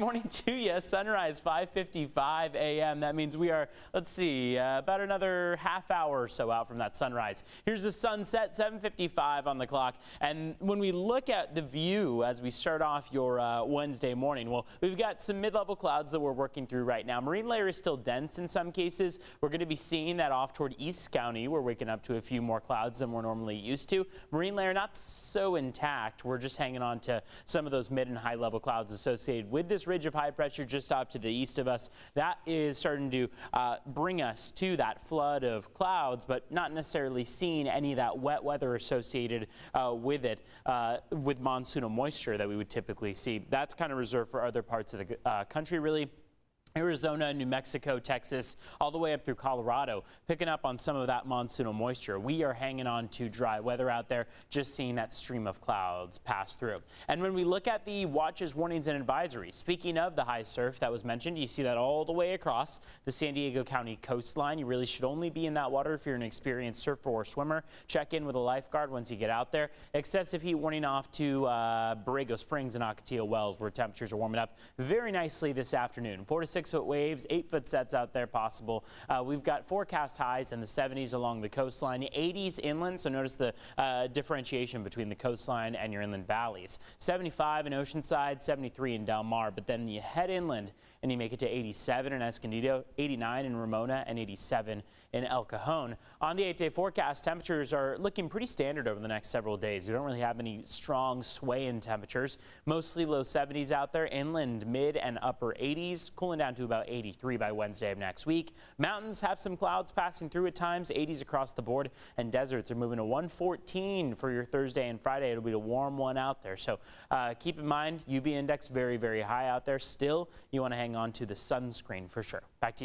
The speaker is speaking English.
Morning to you. Sunrise 5:55 a.m. That means we are, let's see, about another half hour or so out from that sunrise. Here's the sunset, 7:55 on the clock. And when we look at the view as we start off your Wednesday morning, well, we've got some mid-level clouds that we're working through right now. Marine layer is still dense in some cases. We're going to be seeing that off toward East County. We're waking up to a few more clouds than we're normally used to. Marine layer not so intact. We're just hanging on to some of those mid and high level clouds associated with this ridge of high pressure just off to the east of us. That is starting to bring us to that flood of clouds, but not necessarily seeing any of that wet weather associated with it, with monsoonal moisture that we would typically see. That's kind of reserved for other parts of the country, really. Arizona, New Mexico, Texas, all the way up through Colorado, picking up on some of that monsoonal moisture. We are hanging on to dry weather out there, just seeing that stream of clouds pass through. And when we look at the watches, warnings, and advisories, speaking of the high surf that was mentioned, you see that all the way across the San Diego County coastline. You really should only be in that water if you're an experienced surfer or swimmer. Check in with a lifeguard once you get out there. Excessive heat warning off to Borrego Springs and Ocotillo Wells, where temperatures are warming up very nicely this afternoon. 4 to 6 foot waves, 8-foot sets out there possible. We've got forecast highs in the 70s along the coastline, 80s inland, so notice the differentiation between the coastline and your inland valleys. 75 in Oceanside, 73 in Del Mar, but then you head inland and you make it to 87 in Escondido, 89 in Ramona, and 87 in El Cajon. On the 8-day forecast, temperatures are looking pretty standard over the next several days. We don't really have any strong sway in temperatures. Mostly low 70s out there, inland mid and upper 80s, cooling down to about 83 by Wednesday of next week. Mountains have some clouds passing through at times, 80s across the board, and deserts are moving to 114 for your Thursday and Friday. It'll be a warm one out there. So keep in mind, UV index very, very high out there. Still, you want to hang on to the sunscreen for sure. Back to you.